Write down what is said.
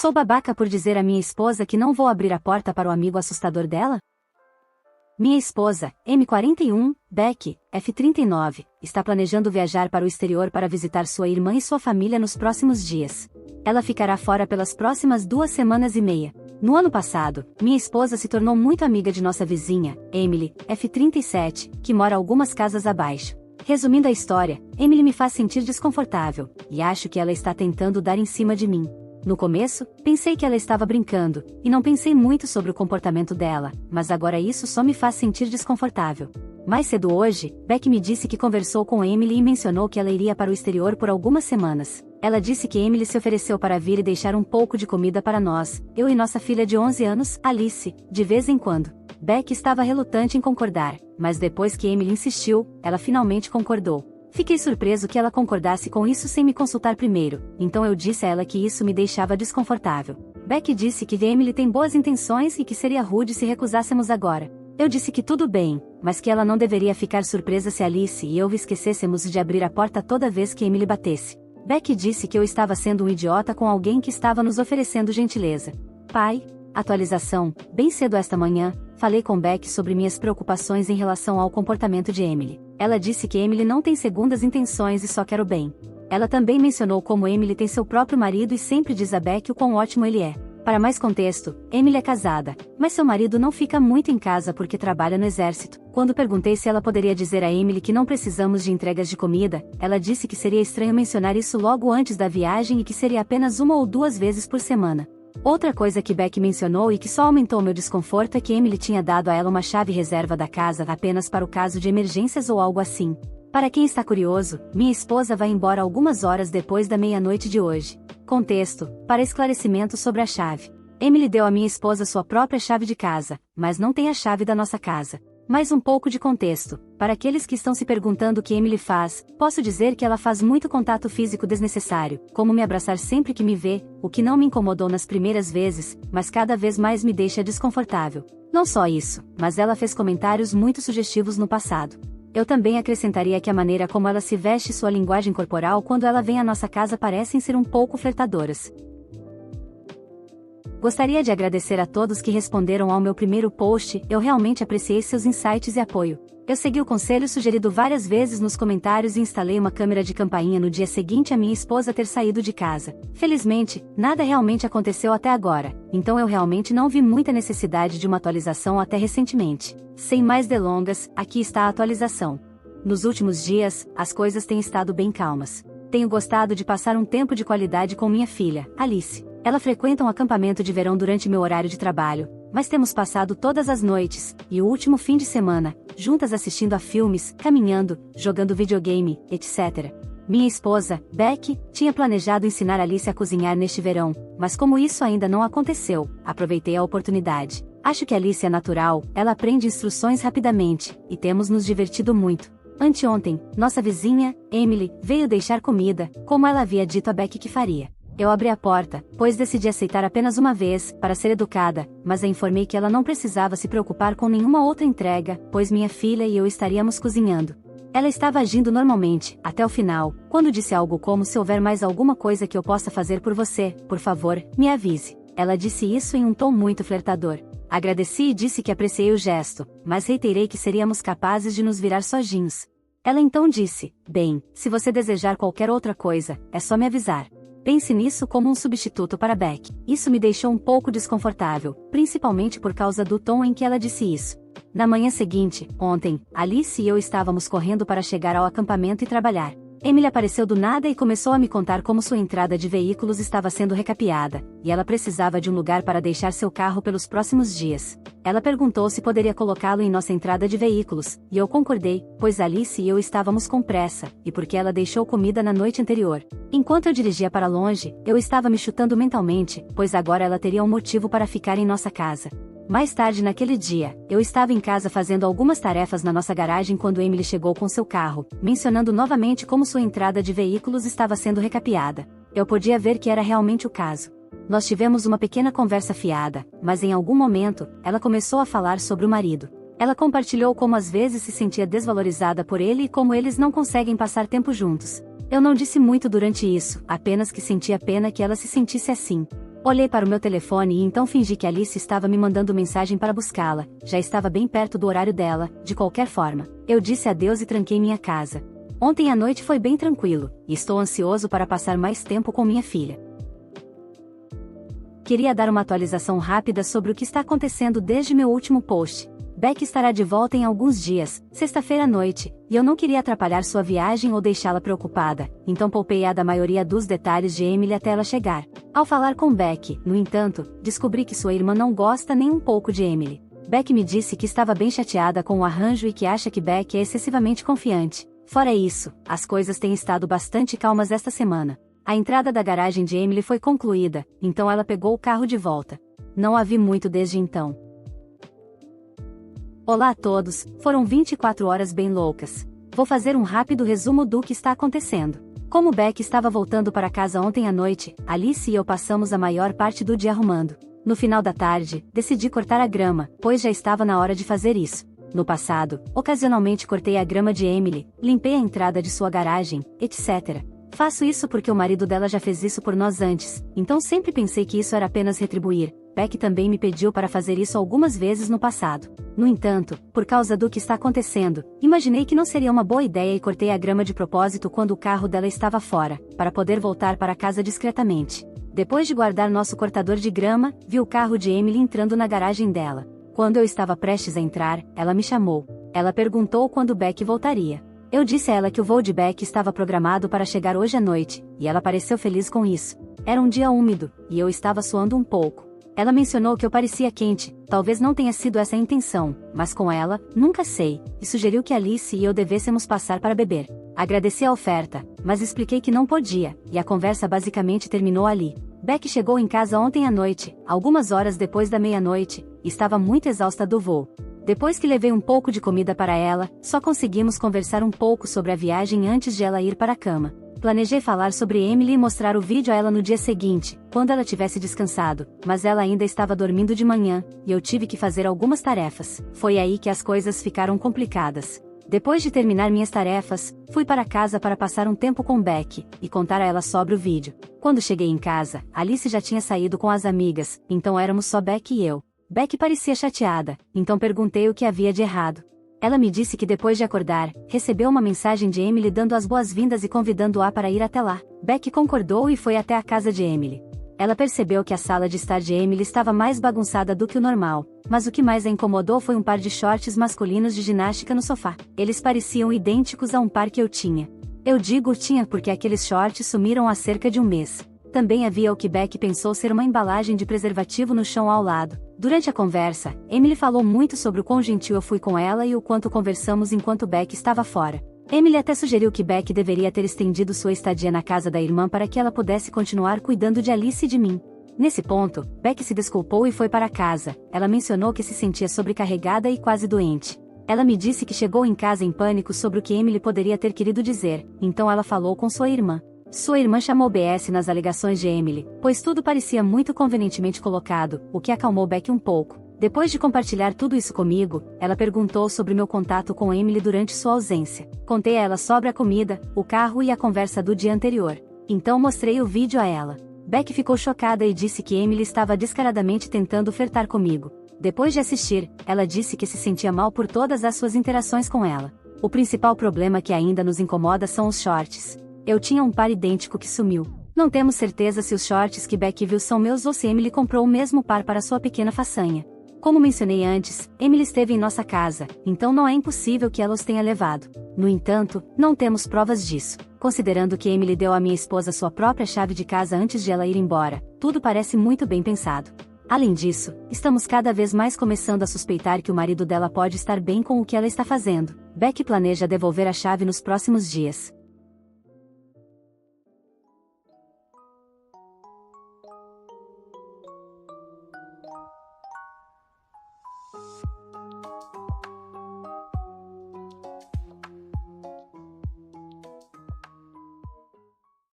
Sou babaca por dizer à minha esposa que não vou abrir a porta para o amigo assustador dela? Minha esposa, M41, Beck, F39, está planejando viajar para o exterior para visitar sua irmã e sua família nos próximos dias. Ela ficará fora pelas próximas 2 semanas e meia. No ano passado, minha esposa se tornou muito amiga de nossa vizinha, Emily, F37, que mora algumas casas abaixo. Resumindo a história, Emily me faz sentir desconfortável, e acho que ela está tentando dar em cima de mim. No começo, pensei que ela estava brincando, e não pensei muito sobre o comportamento dela, mas agora isso só me faz sentir desconfortável. Mais cedo hoje, Beck me disse que conversou com Emily e mencionou que ela iria para o exterior por algumas semanas. Ela disse que Emily se ofereceu para vir e deixar um pouco de comida para nós, eu e nossa filha de 11 anos, Alice, de vez em quando. Beck estava relutante em concordar, mas depois que Emily insistiu, ela finalmente concordou. Fiquei surpreso que ela concordasse com isso sem me consultar primeiro, então eu disse a ela que isso me deixava desconfortável. Beck disse que Emily tem boas intenções e que seria rude se recusássemos agora. Eu disse que tudo bem, mas que ela não deveria ficar surpresa se Alice e eu esquecêssemos de abrir a porta toda vez que Emily batesse. Beck disse que eu estava sendo um idiota com alguém que estava nos oferecendo gentileza. Pai, atualização, bem cedo esta manhã, falei com Beck sobre minhas preocupações em relação ao comportamento de Emily. Ela disse que Emily não tem segundas intenções e só quer o bem. Ela também mencionou como Emily tem seu próprio marido e sempre diz a Beck o quão ótimo ele é. Para mais contexto, Emily é casada, mas seu marido não fica muito em casa porque trabalha no exército. Quando perguntei se ela poderia dizer a Emily que não precisamos de entregas de comida, ela disse que seria estranho mencionar isso logo antes da viagem e que seria apenas 1 ou 2 vezes por semana. Outra coisa que Beck mencionou e que só aumentou meu desconforto é que Emily tinha dado a ela uma chave reserva da casa apenas para o caso de emergências ou algo assim. Para quem está curioso, minha esposa vai embora algumas horas depois da meia-noite de hoje. Contexto, para esclarecimento sobre a chave. Emily deu à minha esposa sua própria chave de casa, mas não tem a chave da nossa casa. Mais um pouco de contexto, para aqueles que estão se perguntando o que Emily faz, posso dizer que ela faz muito contato físico desnecessário, como me abraçar sempre que me vê, o que não me incomodou nas primeiras vezes, mas cada vez mais me deixa desconfortável. Não só isso, mas ela fez comentários muito sugestivos no passado. Eu também acrescentaria que a maneira como ela se veste e sua linguagem corporal quando ela vem à nossa casa parecem ser um pouco flertadoras. Gostaria de agradecer a todos que responderam ao meu primeiro post, eu realmente apreciei seus insights e apoio. Eu segui o conselho sugerido várias vezes nos comentários e instalei uma câmera de campainha no dia seguinte a minha esposa ter saído de casa. Felizmente, nada realmente aconteceu até agora, então eu realmente não vi muita necessidade de uma atualização até recentemente. Sem mais delongas, aqui está a atualização. Nos últimos dias, as coisas têm estado bem calmas. Tenho gostado de passar um tempo de qualidade com minha filha, Alice. Ela frequenta um acampamento de verão durante meu horário de trabalho, mas temos passado todas as noites, e o último fim de semana, juntas assistindo a filmes, caminhando, jogando videogame, etc. Minha esposa, Beck, tinha planejado ensinar Alice a cozinhar neste verão, mas como isso ainda não aconteceu, aproveitei a oportunidade. Acho que Alice é natural, ela aprende instruções rapidamente, e temos nos divertido muito. Anteontem, nossa vizinha, Emily, veio deixar comida, como ela havia dito a Beck que faria. Eu abri a porta, pois decidi aceitar apenas uma vez, para ser educada, mas a informei que ela não precisava se preocupar com nenhuma outra entrega, pois minha filha e eu estaríamos cozinhando. Ela estava agindo normalmente, até o final, quando disse algo como: se houver mais alguma coisa que eu possa fazer por você, por favor, me avise. Ela disse isso em um tom muito flertador. Agradeci e disse que apreciei o gesto, mas reiterei que seríamos capazes de nos virar sozinhos. Ela então disse: bem, se você desejar qualquer outra coisa, é só me avisar. Pense nisso como um substituto para Beck. Isso me deixou um pouco desconfortável, principalmente por causa do tom em que ela disse isso. Na manhã seguinte, ontem, Alice e eu estávamos correndo para chegar ao acampamento e trabalhar. Emily apareceu do nada e começou a me contar como sua entrada de veículos estava sendo recapeada, e ela precisava de um lugar para deixar seu carro pelos próximos dias. Ela perguntou se poderia colocá-lo em nossa entrada de veículos, e eu concordei, pois Alice e eu estávamos com pressa, e porque ela deixou comida na noite anterior. Enquanto eu dirigia para longe, eu estava me chutando mentalmente, pois agora ela teria um motivo para ficar em nossa casa. Mais tarde naquele dia, eu estava em casa fazendo algumas tarefas na nossa garagem quando Emily chegou com seu carro, mencionando novamente como sua entrada de veículos estava sendo recapeada. Eu podia ver que era realmente o caso. Nós tivemos uma pequena conversa fiada, mas em algum momento, ela começou a falar sobre o marido. Ela compartilhou como às vezes se sentia desvalorizada por ele e como eles não conseguem passar tempo juntos. Eu não disse muito durante isso, apenas que sentia pena que ela se sentisse assim. Olhei para o meu telefone e então fingi que Alice estava me mandando mensagem para buscá-la. Já estava bem perto do horário dela, de qualquer forma. Eu disse adeus e tranquei minha casa. Ontem à noite foi bem tranquilo, e estou ansioso para passar mais tempo com minha filha. Queria dar uma atualização rápida sobre o que está acontecendo desde meu último post. Beck estará de volta em alguns dias, sexta-feira à noite, e eu não queria atrapalhar sua viagem ou deixá-la preocupada, então poupei-a da maioria dos detalhes de Emily até ela chegar. Ao falar com Beck, no entanto, descobri que sua irmã não gosta nem um pouco de Emily. Beck me disse que estava bem chateada com o arranjo e que acha que Beck é excessivamente confiante. Fora isso, as coisas têm estado bastante calmas esta semana. A entrada da garagem de Emily foi concluída, então ela pegou o carro de volta. Não a vi muito desde então. Olá a todos, foram 24 horas bem loucas. Vou fazer um rápido resumo do que está acontecendo. Como Beck estava voltando para casa ontem à noite, Alice e eu passamos a maior parte do dia arrumando. No final da tarde, decidi cortar a grama, pois já estava na hora de fazer isso. No passado, ocasionalmente cortei a grama de Emily, limpei a entrada de sua garagem, etc. Faço isso porque o marido dela já fez isso por nós antes, então sempre pensei que isso era apenas retribuir. Beck também me pediu para fazer isso algumas vezes no passado. No entanto, por causa do que está acontecendo, imaginei que não seria uma boa ideia e cortei a grama de propósito quando o carro dela estava fora, para poder voltar para casa discretamente. Depois de guardar nosso cortador de grama, vi o carro de Emily entrando na garagem dela. Quando eu estava prestes a entrar, ela me chamou. Ela perguntou quando Beck voltaria. Eu disse a ela que o voo de Beck estava programado para chegar hoje à noite, e ela pareceu feliz com isso. Era um dia úmido, e eu estava suando um pouco. Ela mencionou que eu parecia quente, talvez não tenha sido essa a intenção, mas com ela, nunca sei, e sugeriu que Alice e eu devêssemos passar para beber. Agradeci a oferta, mas expliquei que não podia, e a conversa basicamente terminou ali. Beck chegou em casa ontem à noite, algumas horas depois da meia-noite, e estava muito exausta do voo. Depois que levei um pouco de comida para ela, só conseguimos conversar um pouco sobre a viagem antes de ela ir para a cama. Planejei falar sobre Emily e mostrar o vídeo a ela no dia seguinte, quando ela tivesse descansado, mas ela ainda estava dormindo de manhã, e eu tive que fazer algumas tarefas. Foi aí que as coisas ficaram complicadas. Depois de terminar minhas tarefas, fui para casa para passar um tempo com Beck, e contar a ela sobre o vídeo. Quando cheguei em casa, Alice já tinha saído com as amigas, então éramos só Beck e eu. Beck parecia chateada, então perguntei o que havia de errado. Ela me disse que depois de acordar, recebeu uma mensagem de Emily dando as boas-vindas e convidando-a para ir até lá. Beck concordou e foi até a casa de Emily. Ela percebeu que a sala de estar de Emily estava mais bagunçada do que o normal, mas o que mais a incomodou foi um par de shorts masculinos de ginástica no sofá. Eles pareciam idênticos a um par que eu tinha. Eu digo tinha porque aqueles shorts sumiram há cerca de um mês. Também havia o que Beck pensou ser uma embalagem de preservativo no chão ao lado. Durante a conversa, Emily falou muito sobre o quão gentil eu fui com ela e o quanto conversamos enquanto Beck estava fora. Emily até sugeriu que Beck deveria ter estendido sua estadia na casa da irmã para que ela pudesse continuar cuidando de Alice e de mim. Nesse ponto, Beck se desculpou e foi para casa. Ela mencionou que se sentia sobrecarregada e quase doente. Ela me disse que chegou em casa em pânico sobre o que Emily poderia ter querido dizer, então ela falou com sua irmã. Sua irmã chamou BS nas alegações de Emily, pois tudo parecia muito convenientemente colocado, o que acalmou Beck um pouco. Depois de compartilhar tudo isso comigo, ela perguntou sobre meu contato com Emily durante sua ausência. Contei a ela sobre a comida, o carro e a conversa do dia anterior. Então mostrei o vídeo a ela. Beck ficou chocada e disse que Emily estava descaradamente tentando flertar comigo. Depois de assistir, ela disse que se sentia mal por todas as suas interações com ela. O principal problema que ainda nos incomoda são os shorts. Eu tinha um par idêntico que sumiu. Não temos certeza se os shorts que Beck viu são meus ou se Emily comprou o mesmo par para sua pequena façanha. Como mencionei antes, Emily esteve em nossa casa, então não é impossível que ela os tenha levado. No entanto, não temos provas disso. Considerando que Emily deu à minha esposa sua própria chave de casa antes de ela ir embora, tudo parece muito bem pensado. Além disso, estamos cada vez mais começando a suspeitar que o marido dela pode estar bem com o que ela está fazendo. Beck planeja devolver a chave nos próximos dias.